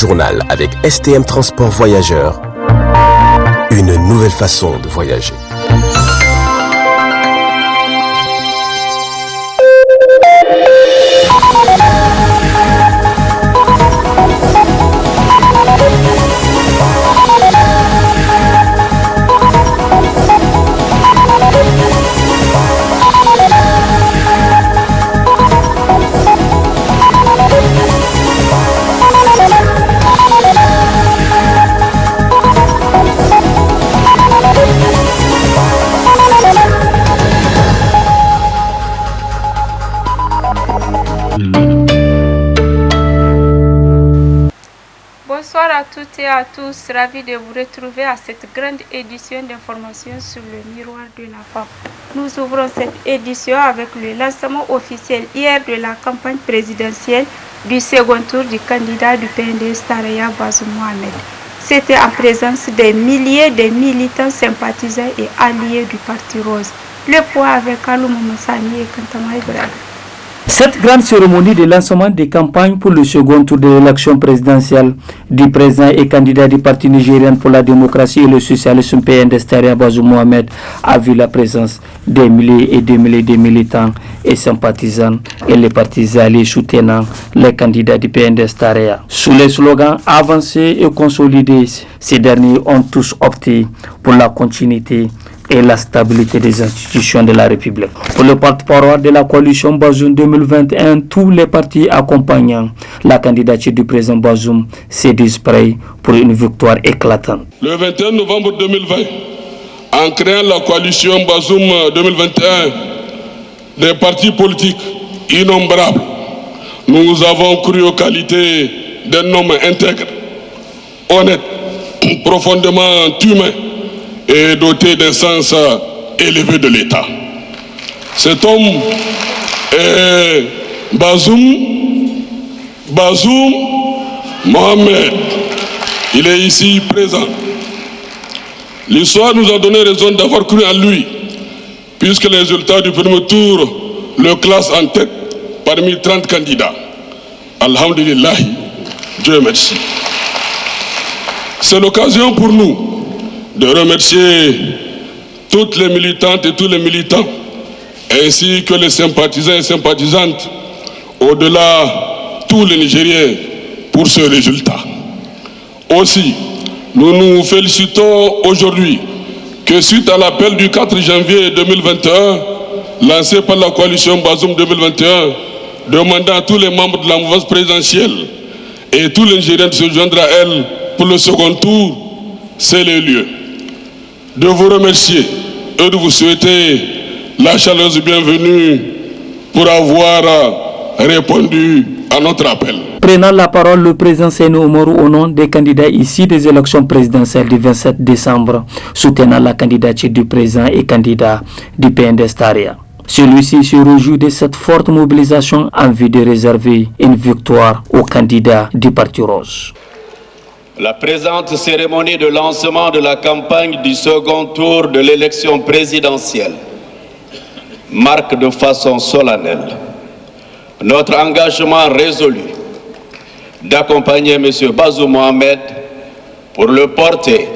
journal avec STM Transport Voyageurs. Une nouvelle façon de voyager. Bonsoir à toutes et à tous, ravi de vous retrouver à cette grande édition d'information sur le miroir de la femme. Nous ouvrons cette édition avec le lancement officiel hier de la campagne présidentielle du second tour du candidat du PNDS Taraya Bazoum Mohamed. C'était en présence des milliers de militants, sympathisants et alliés du Parti Rose. Le point avec Alou Moussani et Kantama Ibrahim. Cette grande cérémonie de lancement des campagnes pour le second tour de l'élection présidentielle du président et candidat du Parti nigérien pour la démocratie et le socialisme PNDS Taraya Bazoum Mohamed a vu la présence des milliers et des milliers de militants et sympathisants et les partis alliés soutenant les candidats du PNDS Taraya. Sous les slogans avancés et consolidés, ces derniers ont tous opté pour la continuité et la stabilité des institutions de la République. Pour le porte-parole de la coalition Bazoum 2021, tous les partis accompagnant la candidature du président Bazoum se disent prêts pour une victoire éclatante. Le 21 novembre 2020, en créant la coalition Bazoum 2021, des partis politiques innombrables, nous avons cru aux qualités d'un homme intègre, honnête, profondément humain et doté d'un sens élevé de l'État. Cet homme est Bazoum Mohamed. Il est ici présent. L'histoire nous a donné raison d'avoir cru en lui, puisque les résultats du premier tour le classent en tête parmi 30 candidats. Alhamdulillah, Dieu merci. C'est l'occasion pour nous de remercier toutes les militantes et tous les militants, ainsi que les sympathisants et sympathisantes, au-delà tous les Nigériens, pour ce résultat. Aussi, nous nous félicitons aujourd'hui que suite à l'appel du 4 janvier 2021, lancé par la coalition Bazoum 2021, demandant à tous les membres de la mouvance présidentielle et tous les Nigériens de se joindre à elle pour le second tour, c'est le lieu de vous remercier et de vous souhaiter la chaleureuse bienvenue pour avoir répondu à notre appel. Prenant la parole, le président Seyni Oumarou, au nom des candidats ici des élections présidentielles du 27 décembre, soutenant la candidature du président et candidat du PNDS Taraya. Celui-ci se réjouit de cette forte mobilisation en vue de réserver une victoire au candidat du Parti Rose. La présente cérémonie de lancement de la campagne du second tour de l'élection présidentielle marque de façon solennelle notre engagement résolu d'accompagner M. Bazoum Mohamed pour le porter,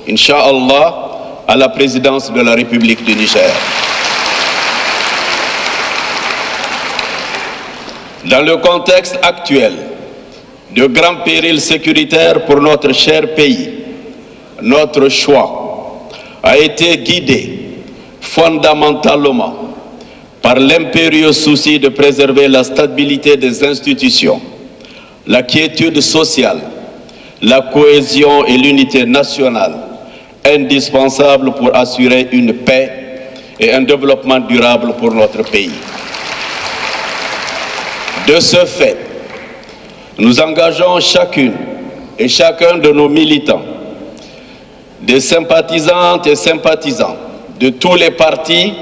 Inch'Allah, à la présidence de la République du Niger. Dans le contexte actuel de grands périls sécuritaires pour notre cher pays, notre choix a été guidé fondamentalement par l'impérieux souci de préserver la stabilité des institutions, la quiétude sociale, la cohésion et l'unité nationale, indispensables pour assurer une paix et un développement durable pour notre pays. De ce fait, nous engageons chacune et chacun de nos militants, des sympathisantes et sympathisants de tous les partis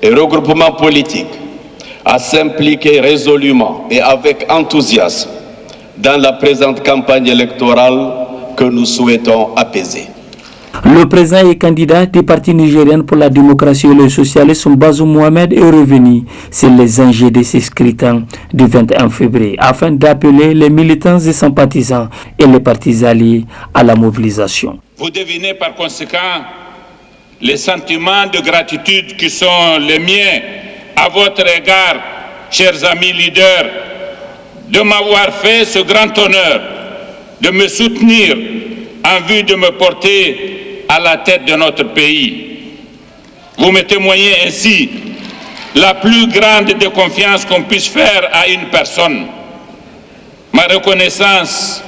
et regroupements politiques, à s'impliquer résolument et avec enthousiasme dans la présente campagne électorale que nous souhaitons apaiser. Le président et candidat du Parti nigérien pour la démocratie et le socialisme, Bazoum Mohamed, est revenu sur les enjeux de ces scrutins du 21 février afin d'appeler les militants et sympathisants et les partis alliés à la mobilisation. Vous devinez par conséquent les sentiments de gratitude qui sont les miens à votre égard, chers amis leaders, de m'avoir fait ce grand honneur de me soutenir en vue de me porter à la tête de notre pays. Vous me témoignez ainsi la plus grande des confiances qu'on puisse faire à une personne. Ma reconnaissance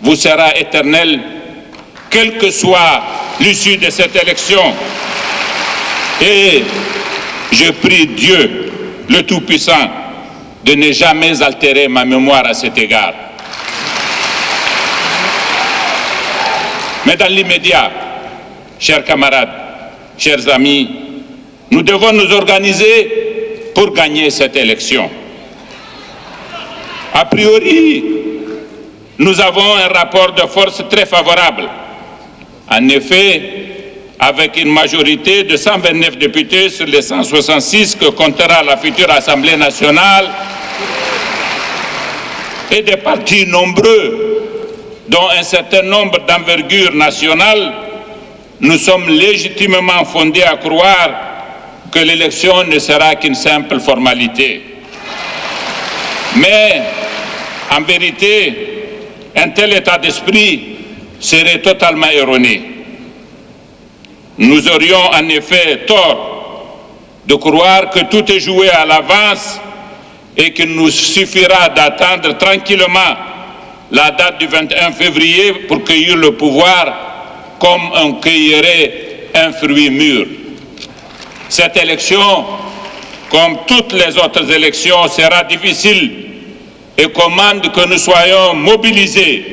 vous sera éternelle, quelle que soit l'issue de cette élection. Et je prie Dieu, le Tout-Puissant, de ne jamais altérer ma mémoire à cet égard. Mais dans l'immédiat, chers camarades, chers amis, nous devons nous organiser pour gagner cette élection. A priori, nous avons un rapport de force très favorable. En effet, avec une majorité de 129 députés sur les 166 que comptera la future Assemblée nationale et des partis nombreux, dont un certain nombre d'envergure nationale, nous sommes légitimement fondés à croire que l'élection ne sera qu'une simple formalité. Mais, en vérité, un tel état d'esprit serait totalement erroné. Nous aurions en effet tort de croire que tout est joué à l'avance et qu'il nous suffira d'attendre tranquillement la date du 21 février pour cueillir le pouvoir comme on cueillerait un fruit mûr. Cette élection, comme toutes les autres élections, sera difficile et commande que nous soyons mobilisés,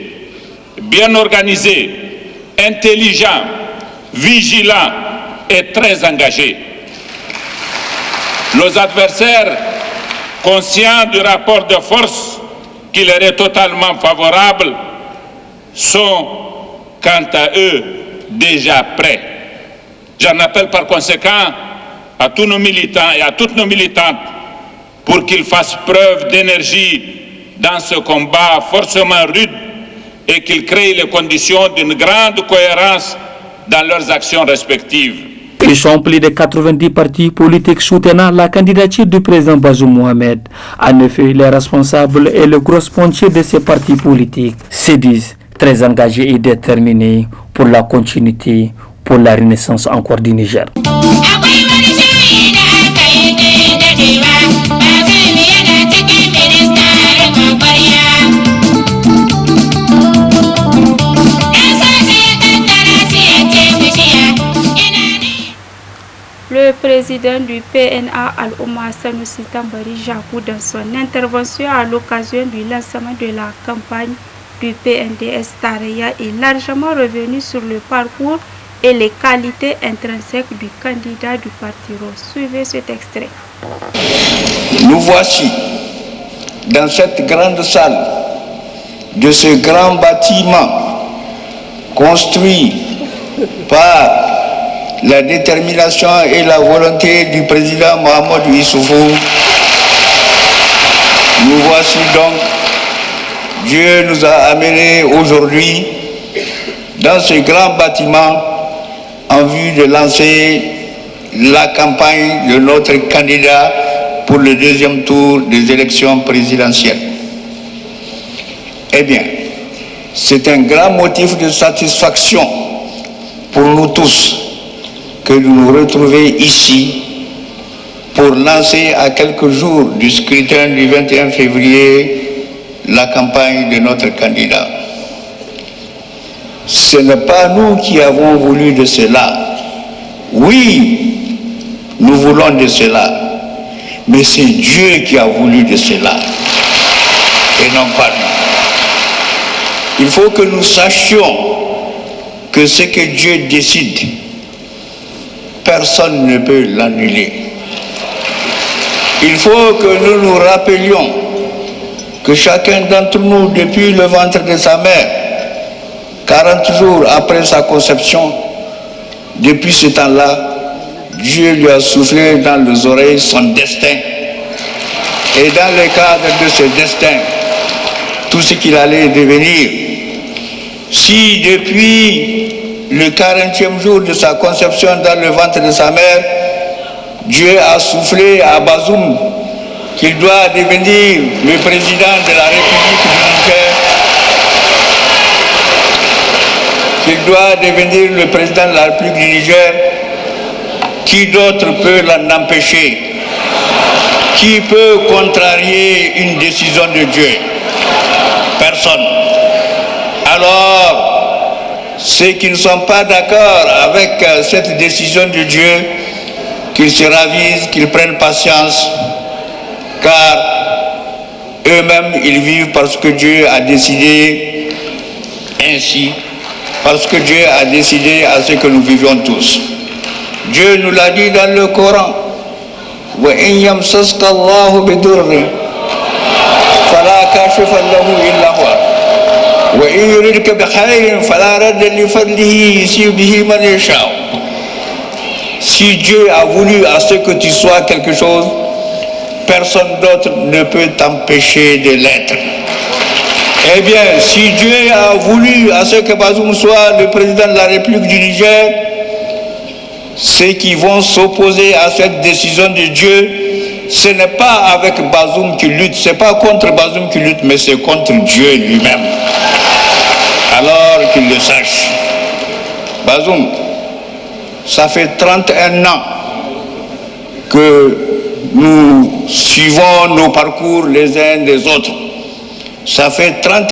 bien organisés, intelligents, vigilants et très engagés. Nos adversaires, conscients du rapport de force qui leur est totalement favorable, sont, quant à eux, déjà prêts. J'en appelle par conséquent à tous nos militants et à toutes nos militantes pour qu'ils fassent preuve d'énergie dans ce combat forcément rude et qu'ils créent les conditions d'une grande cohérence dans leurs actions respectives. Ils sont plus de 90 partis politiques soutenant la candidature du président Bazoum Mohamed. En effet, les responsables et le gros sponsor de ces partis politiques se disent très engagés et déterminés pour la continuité, pour la renaissance encore du Niger. Le président du PNA, Al-Oumar Sanoussi Tambari Jakou, dans son intervention à l'occasion du lancement de la campagne du PNDS Tareya, est largement revenu sur le parcours et les qualités intrinsèques du candidat du Parti Rose. Suivez cet extrait. Nous voici dans cette grande salle de ce grand bâtiment construit par la détermination et la volonté du président Mahamadou Issoufou. Nous voici donc, Dieu nous a amenés aujourd'hui dans ce grand bâtiment en vue de lancer la campagne de notre candidat pour le deuxième tour des élections présidentielles. Eh bien, c'est un grand motif de satisfaction pour nous tous que de nous retrouver ici pour lancer à quelques jours du scrutin du 21 février la campagne de notre candidat. Ce n'est pas nous qui avons voulu de cela. Oui, nous voulons de cela, mais c'est Dieu qui a voulu de cela et non pas nous. Il faut que nous sachions que ce que Dieu décide, personne ne peut l'annuler. Il faut que nous nous rappelions que chacun d'entre nous, depuis le ventre de sa mère, 40 jours après sa conception, depuis ce temps-là, Dieu lui a soufflé dans les oreilles son destin. Et dans le cadre de ce destin, tout ce qu'il allait devenir. Si depuis le 40e jour de sa conception dans le ventre de sa mère, Dieu a soufflé à Bazoum qu'il doit devenir le président de la République du Niger, qu'il doit devenir le président de la République du Niger, qui d'autre peut l'en empêcher? Qui peut contrarier une décision de Dieu? Personne. Alors, ceux qui ne sont pas d'accord avec cette décision de Dieu, qu'ils se ravisent, qu'ils prennent patience, car eux-mêmes, ils vivent parce que Dieu a décidé ainsi, parce que Dieu a décidé à ce que nous vivions tous. Dieu nous l'a dit dans le Coran. وَإِنْ يَمْسَسْكَ اللَّهُ بِضُرٍّ فَلَا كَاشِفَ لَهُ إِلَّا هُوَ وَإِنْ يُرِدْكَ بِخَيْرٍ فَلَا رَدَّ لِفَضْلِهِ يُصِيبُ بِهِ مَنْ يَشَاءُ. Si Dieu a voulu à ce que tu sois quelque chose, personne d'autre ne peut t'empêcher de l'être. Eh bien, si Dieu a voulu à ce que Bazoum soit le président de la République du Niger, ceux qui vont s'opposer à cette décision de Dieu, ce n'est pas avec Bazoum qui lutte, ce n'est pas contre Bazoum qui lutte, mais c'est contre Dieu lui-même. Alors qu'il le sache. Bazoum, ça fait 31 ans que nous suivons nos parcours les uns des autres. Ça fait 30 ans.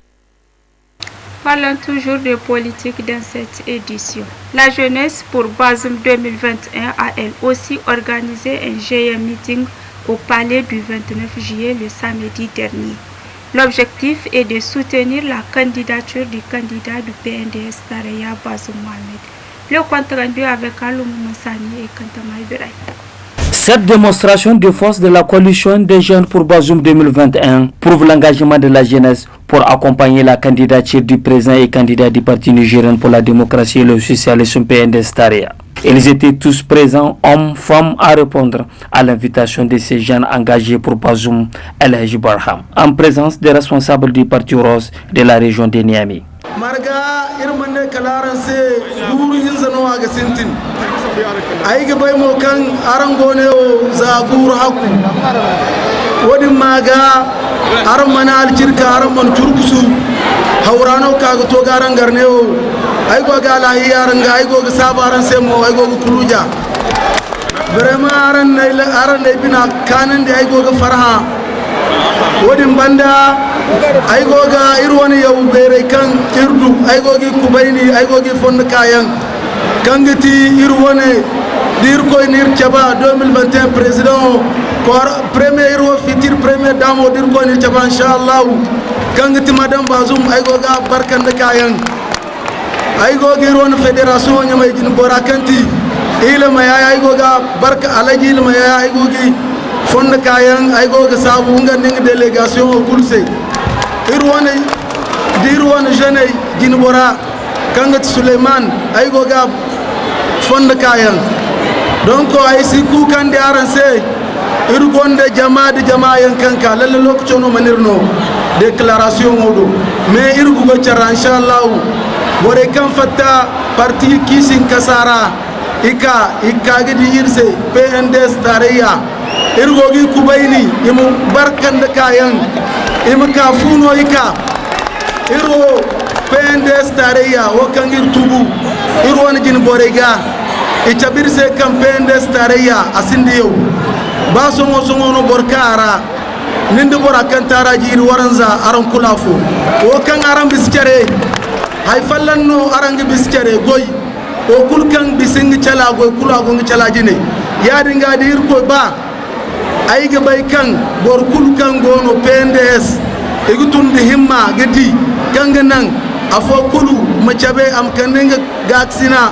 Parlons toujours de politique dans cette édition. La jeunesse pour Bazoum 2021 a elle aussi organisé un GM meeting au palais du 29 juillet le samedi dernier. L'objectif est de soutenir la candidature du candidat du PNDS Tareya Bazoum Mohamed. Le compte rendu avec Aloum Massani et Kantama Ibrahim. Cette démonstration de force de la coalition des jeunes pour Bazoum 2021 prouve l'engagement de la jeunesse pour accompagner la candidature du président et candidat du Parti nigérien pour la démocratie et le socialisme PNDS Tareya. Ils étaient tous présents, hommes, femmes, à répondre à l'invitation de ces jeunes engagés pour Bazoum El Hadji Barham, en présence des responsables du Parti Rose de la région de Niamey. Marga irmane kalaran se guru hinzano aga sintin aiga bay mo kan arangone o za guru haku wodi maga aramana alcirka araman turkusu hawrano kaga to garan garne o aigo ga lahi aranga aigo ga sabaran se mo aigo ga kuluja vraiment aran nay bina kanan de aigo ga farha wodi banda aigo ga irwani yau bere kan irdu aigo gi kubaini aigo gi fond kayan kangati irwane dir ko nir chaba 2021 président premier irwo fitir premier damo dir ko nir chaba inshallah kangati madame Bazoum aigo ga barkan da kayan aigo gi irwani fédération nyamay jin bora kanti ilma ya aigo ga barka alaji ilma ya aigo gi fond kayan aigo ga sabu nganding délégation kulse irwane jeune jinbora kangat Suleiman aigo ga fond kayan donc ay siku kande aranse irgonde jama yan kanka lalle lokacin no manirno déclaration odo mais irgo chara inshallah bore kan fatta parti kisin kasara ika gidi irse PNDS Tareya irgo gi kubaini imu barkan da kayan imu kafuno ika iro PNDS Tareya wakangir tubu iro wani jin borega ichabirse kan PNDS Tareya asindiyo ba songo no borkara nindi bora kan taraji iri waranza aran kulafo o kan aran biskere hay fallanno aran biskere goy o kulkan bisingi chala goy kula gongi chala jine yadi ngadi irko ba ay ga bay kan bor kulkan gono PNDS igutundi himma gadi kanga nan afo kulu machabe am kanenga gaksina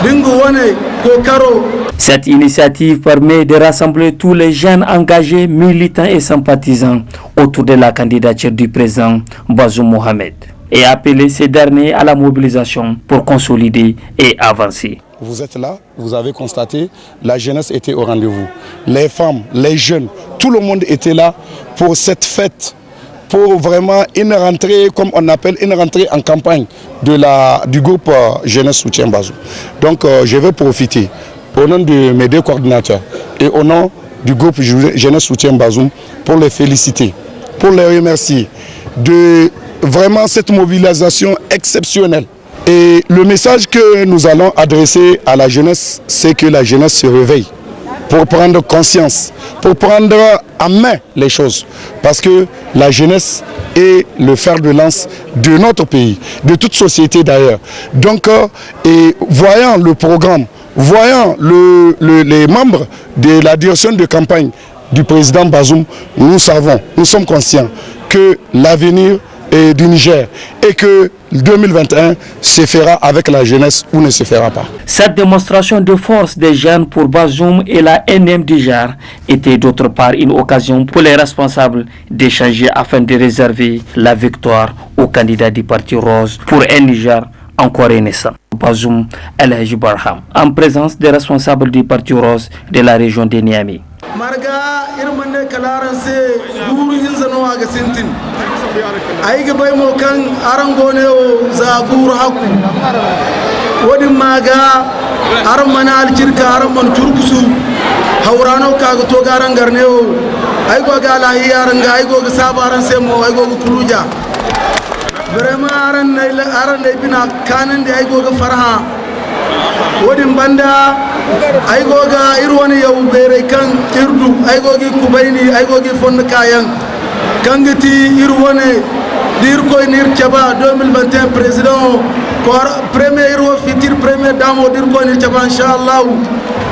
dingo wone ko karo. Cette initiative permet de rassembler tous les jeunes engagés, militants et sympathisants autour de la candidature du président Bazoum Mohamed. et a appelé ces derniers à la mobilisation pour consolider et avancer. Vous êtes là, vous avez constaté, la jeunesse était au rendez-vous. Les femmes, les jeunes, tout le monde était là pour cette fête, pour vraiment une rentrée, comme on appelle, une rentrée en campagne du groupe Jeunesse Soutien Bazoum. Donc je vais profiter, au nom de mes deux coordinateurs et au nom du groupe Jeunesse Soutien Bazoum, pour les féliciter, pour les remercier de vraiment cette mobilisation exceptionnelle. Et le message que nous allons adresser à la jeunesse, c'est que la jeunesse se réveille pour prendre conscience, pour prendre en main les choses. Parce que la jeunesse est le fer de lance de notre pays, de toute société d'ailleurs. Donc, voyant le programme, voyant les membres de la direction de campagne du président Bazoum, nous sommes conscients que l'avenir du Niger et que 2021 se fera avec la jeunesse ou ne se fera pas. Cette démonstration de force des jeunes pour Bazoum et la NM Niger était d'autre part une occasion pour les responsables d'échanger afin de réserver la victoire aux candidats du Parti Rose pour un Niger encore renaissant. Bazoum El Hadji Barham, en présence des responsables du Parti Rose de la région de Niamey. Marga irmane kalaran se guru hinzano aga sintin aiga bay mo kan arangone o za guru haku wodi maga armana al cirka arman turkusu hawrano kaga to garan garne o aigo ga la yaranga aigo ga sabaran se mo aigo ga kuluja vraiment aran nay bina kanan de aigo ga farha wodin banda aigoga irwani yau bere kan irdu aigogi kubaini aigogi fond kayan kangati irwane dir koy nir chaba 2021 président ko premier irwo fitir premier damo dir koy nir chaba inshallah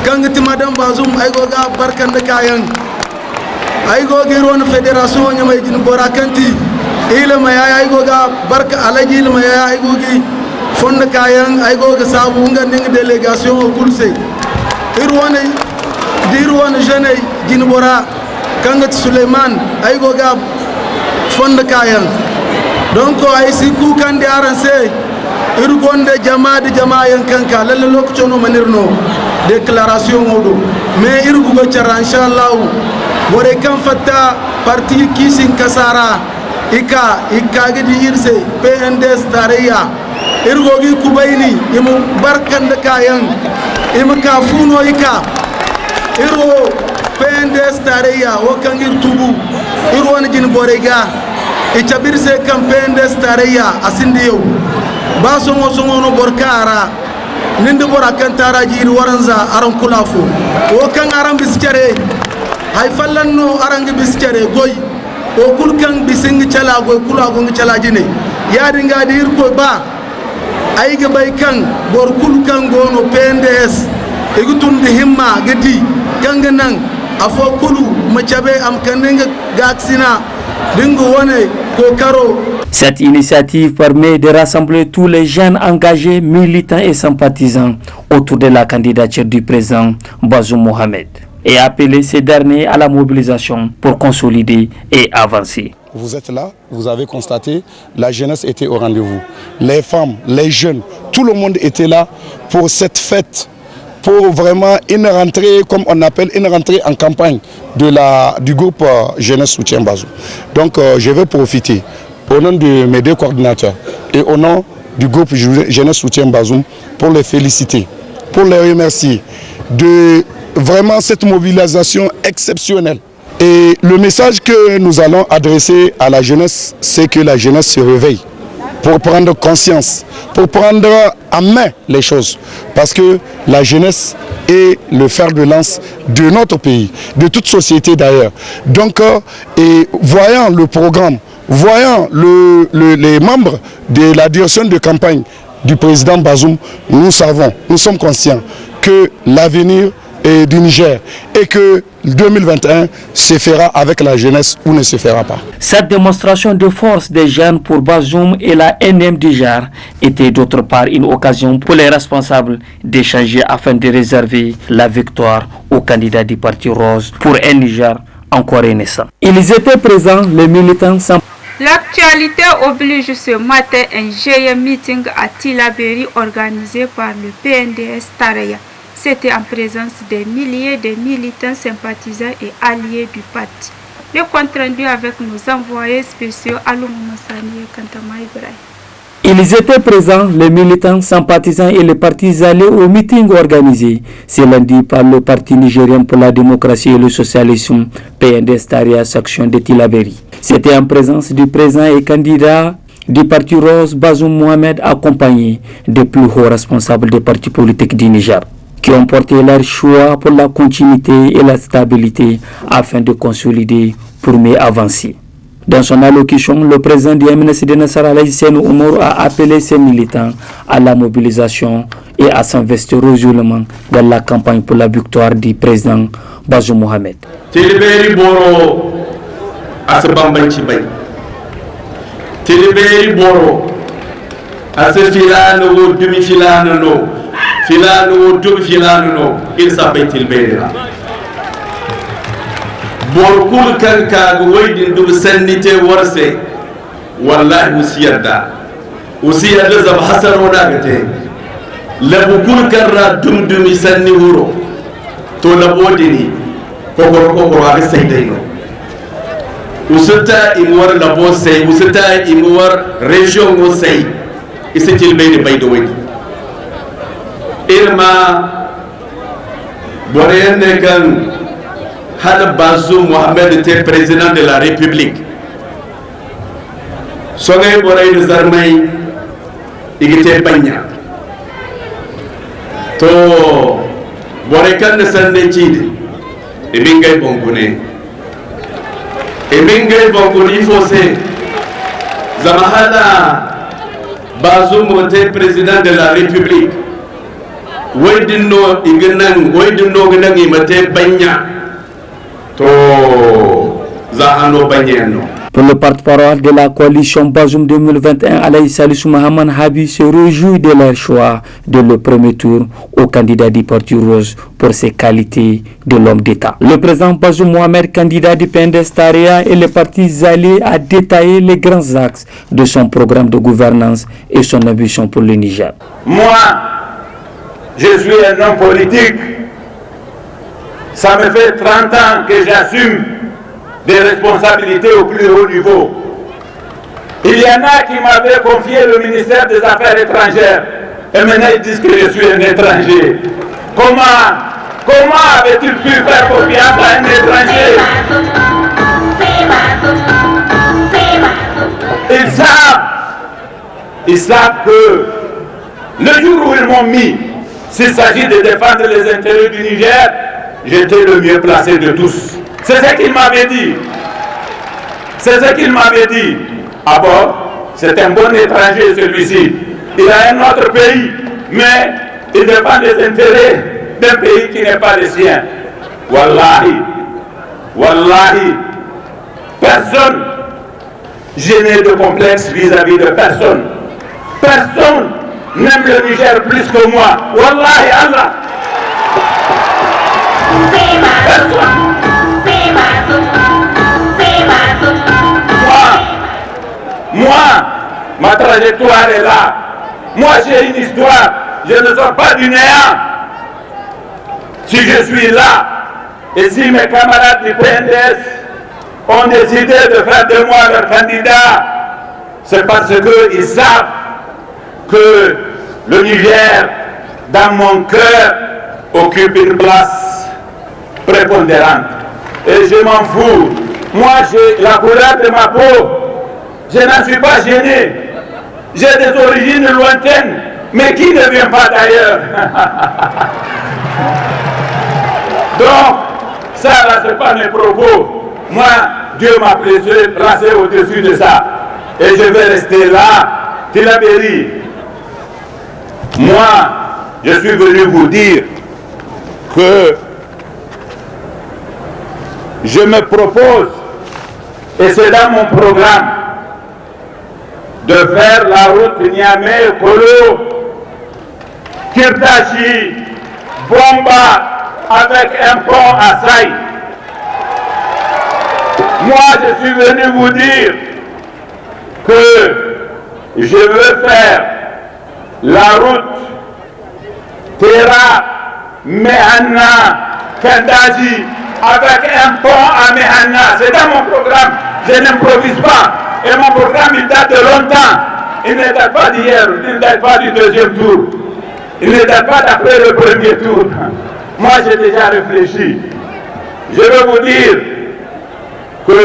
kangati madame Bazoum aigoga barkan da kayan aigogi irwane fédération nyamay jin bora kanti ilma ya aigoga barka alaji ilma ya aigogi fond kayan aigoga sabu nganding délégation kulse dirwane jeune jinbora kangat Suleiman aigoga fond kayan donc ay siku kandi aranse irgonde jama yan kanka lalle lokacin no manirno déclaration modo mais irgo chara inshallah bore kan fatta parti kisin kasara ika gidi irse PNDS tarayya irgogi kubaini imu barkan da kayan imu kafuno iro PNDS tarayya wakangir tubu iro wani jin borega ichabirse kan PNDS tarayya asindi yau ba songo no borkara nindi bora kan taraji iri waranza aran kulafo wakan aran biskere hay fallanno aran biskere goy o kulkan bisingi chala goy kulago ngi chala jine yadi ngadi irko ba ay ga bay kan bor kulkan gono PNDS igutundi himma gadi kanga nan afo kulu machabe am kaninga gaksina dingo wone ko karo. Cette initiative permet de rassembler tous les jeunes engagés, militants et sympathisants autour de la candidature du président Bazoum Mohamed et appeler ces derniers à la mobilisation pour consolider et avancer. Vous êtes là, vous avez constaté, la jeunesse était au rendez-vous. Les femmes, les jeunes, tout le monde était là pour cette fête, pour vraiment une rentrée, comme on appelle, une rentrée en campagne du groupe Jeunesse Soutien Bazoum. Donc je vais profiter, au nom de mes deux coordinateurs et au nom du groupe Jeunesse Soutien Bazoum, pour les féliciter, pour les remercier de vraiment cette mobilisation exceptionnelle. Et le message que nous allons adresser à la jeunesse, c'est que la jeunesse se réveille pour prendre conscience, pour prendre en main les choses. Parce que la jeunesse est le fer de lance de notre pays, de toute société d'ailleurs. Donc, voyant le programme, voyant les membres de la direction de campagne du président Bazoum, nous sommes conscients que l'avenir du Niger et que 2021 se fera avec la jeunesse ou ne se fera pas. Cette démonstration de force des jeunes pour Bazoum et la NM Niger était d'autre part une occasion pour les responsables d'échanger afin de réserver la victoire aux candidats du Parti Rose pour un Niger encore renaissant. Ils étaient présents, les militants sans... L'actualité oblige ce matin un géant meeting à Tillabéri organisé par le PNDS Taraya. C'était en présence des milliers de militants, sympathisants et alliés du parti. Le compte rendu avec nos envoyés spéciaux Alou Massani et Kantama Ibrahim. Ils étaient présents, les militants, sympathisants et les partis alliés au meeting organisé ce lundi par le Parti nigérien pour la démocratie et le socialisme, PNDS Taraya, section de Tillabéri. C'était en présence du président et candidat du Parti Rose, Bazoum Mohamed, accompagné des plus hauts responsables des partis politiques du Niger, qui ont porté leur choix pour la continuité et la stabilité afin de consolider pour mieux avancer. Dans son allocution, le président du MNSD Nassara Senou Oumarou a appelé ses militants à la mobilisation et à s'investir résolument dans la campagne pour la victoire du président Bazoum Mohamed. Tillabéri Boro Asabambanchi Bay. Tillabéri Boro Asafilano ou demi-filano no. Filano ou demi-filano no. Il s'appelle Tillabéri là. Borkul kanka goydin dum sannite warse wallahi usiyada zab hasaro nagate labukul karra dum dumi sanni wuro to labodini kokoro aga saydayno usuta imwar labo say usuta imwar region go say isitil bayde baydo wadi irma boreyne kan Hal Bazoum Mohamed était président de la République. Sogay Boray de Zarmay, il était bagna. To Borekan de Sandechid, et Mingay Bongune. Et Mingay Bongune, Fossé. Zamahana Bazoum était président de la République. Wedino Igenang, Wedino Genang, il était bagna. Pour le porte-parole de la coalition Bazoum 2021, Alaï Salissou Mahaman Habi se réjouit de leur choix de le premier tour au candidat du Parti Rose pour ses qualités de l'homme d'État. Le président Bazoum Mohamed, candidat du PNDS Taraya et les partis alliés, a détaillé les grands axes de son programme de gouvernance et son ambition pour le Niger. Moi, je suis un homme politique. Ça me fait 30 ans que j'assume des responsabilités au plus haut niveau. Il y en a qui m'avaient confié le ministère des Affaires étrangères et maintenant ils disent que je suis un étranger. Comment avait-il pu faire confiance à un étranger? Ils savent que le jour où ils m'ont mis, s'il s'agit de défendre les intérêts du Niger, j'étais le mieux placé de tous. C'est ce qu'il m'avait dit. C'est ce qu'il m'avait dit. Ah bon, c'est un bon étranger celui-ci. Il a un autre pays, mais il défend les intérêts d'un pays qui n'est pas le sien. Wallahi, personne, je n'ai de complexe vis-à-vis de personne. Personne n'aime le Niger plus que moi. Wallahi Allah. Moi, ma trajectoire est là. Moi, j'ai une histoire. Je ne sors pas du néant. Si je suis là, et si mes camarades du PNDS ont décidé de faire de moi leur candidat, c'est parce qu'ils savent que le Niger, dans mon cœur, occupe une place prépondérante. Et je m'en fous. Moi, j'ai la couleur de ma peau. Je n'en suis pas gêné. J'ai des origines lointaines, mais qui ne vient pas d'ailleurs. Donc, ça, là, ce n'est pas mes propos. Moi, Dieu m'a placé au-dessus de ça. Et je vais rester là, Tillabéri. Moi, je suis venu vous dire que je me propose, et c'est dans mon programme, de faire la route Niamey-Kolo, Kirtachi, Bomba, avec un pont à Saï. Moi, je suis venu vous dire que je veux faire la route Terra, Mehana, Kandaji, avec un pont à Mehana. C'est dans mon programme, je n'improvise pas. Et mon programme, il date de longtemps. Il ne date pas d'hier, il ne date pas du deuxième tour. Il ne date pas d'après le premier tour. Moi, j'ai déjà réfléchi. Je veux vous dire que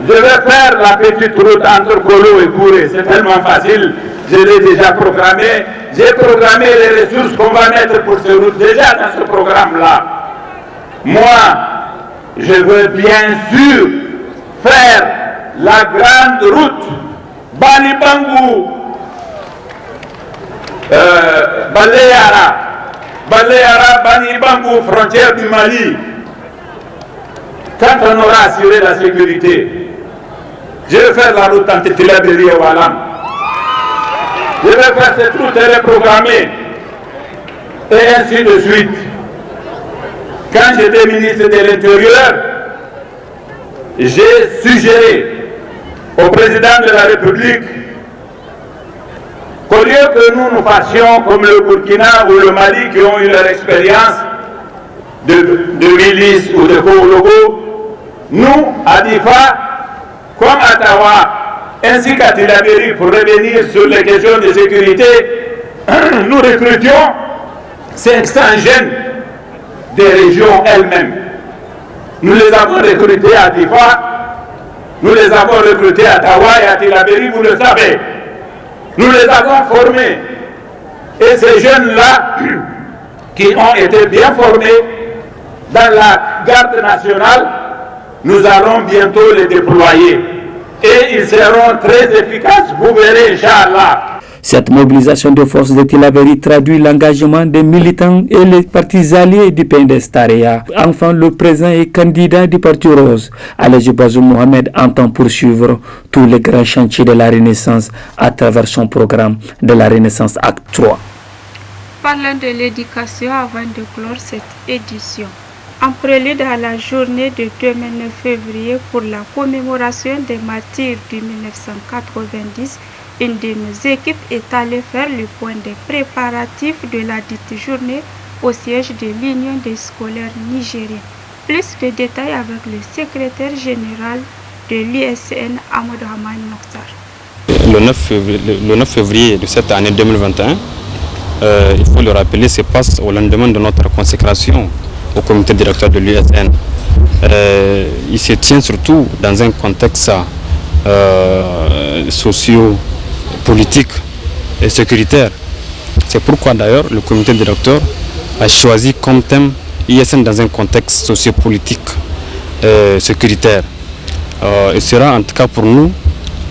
je vais faire la petite route entre Kolo et Kouré. C'est tellement facile. Je l'ai déjà programmé. J'ai programmé les ressources qu'on va mettre pour ces routes déjà dans ce programme-là. Moi, je veux bien sûr faire la grande route Bani-Bangou, Baleyara, Bani-Bangou, frontière du Mali. Quand on aura assuré la sécurité, je vais faire la route entre Tilaberi et Walam. Je vais faire cette route, elle est programmée. Et ainsi de suite. Quand j'étais ministre de l'Intérieur, j'ai suggéré au président de la République qu'au lieu que nous fassions comme le Burkina ou le Mali qui ont eu leur expérience de milice ou de Koulogo, nous, à Difa, comme à Tawa, ainsi qu'à Tilaberi, pour revenir sur les questions de sécurité, nous recrutions 500 jeunes des régions elles-mêmes. Nous les avons recrutés à Difa, nous les avons recrutés à Tawa et à Tilaberi, vous le savez. Nous les avons formés. Et ces jeunes-là, qui ont été bien formés dans la garde nationale, nous allons bientôt les déployer. Et ils seront très efficaces, vous verrez, Inch'Allah. Cette mobilisation de forces de Tilaberi traduit l'engagement des militants et les partis alliés du PNDS-Taraya. Enfin, le président et candidat du Parti Rose, Aladji Bazoum Mohamed, entend poursuivre tous les grands chantiers de la Renaissance à travers son programme de la Renaissance Acte 3. Parlons de l'éducation avant de clore cette édition. En prélude à la journée de demain 9 février pour la commémoration des martyrs de 1990, une de nos équipes est allée faire le point des préparatifs de la dite journée au siège de l'Union des scolaires nigériens. Plus de détails avec le secrétaire général de l'USN, Amadou Hamani Mokhtar. Le 9 février de cette année 2021, il faut le rappeler, se passe au lendemain de notre consécration au comité directeur de l'USN. Il se tient surtout dans un contexte socio-politique et sécuritaire. C'est pourquoi d'ailleurs le comité directeur a choisi comme thème ISN dans un contexte sociopolitique et sécuritaire. Il sera en tout cas pour nous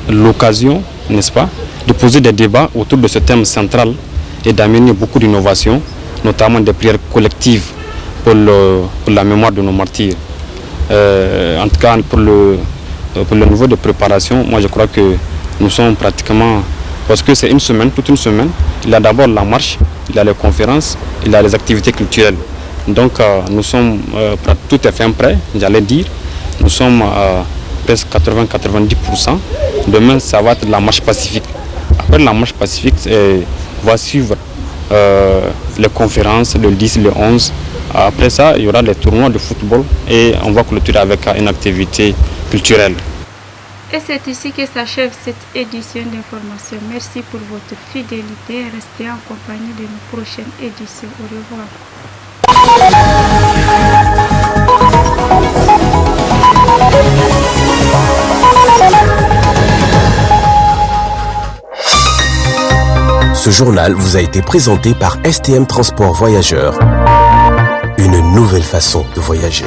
l'occasion, n'est-ce pas, de poser des débats autour de ce thème central et d'amener beaucoup d'innovations, notamment des prières collectives pour la mémoire de nos martyrs. En tout cas, pour le niveau de préparation, moi je crois que nous sommes pratiquement, parce que c'est une semaine, toute une semaine, il y a d'abord la marche, il y a les conférences, il y a les activités culturelles. Donc nous sommes tout à fait prêts, j'allais dire. Nous sommes à presque 80-90%. Demain, ça va être la marche pacifique. Après la marche pacifique, va suivre les conférences le 10, le 11. Après ça, il y aura les tournois de football et on va clôturer avec une activité culturelle. Et c'est ici que s'achève cette édition d'information. Merci pour votre fidélité et restez en compagnie de nos prochaines éditions. Au revoir. Ce journal vous a été présenté par STM Transport Voyageurs. Une nouvelle façon de voyager.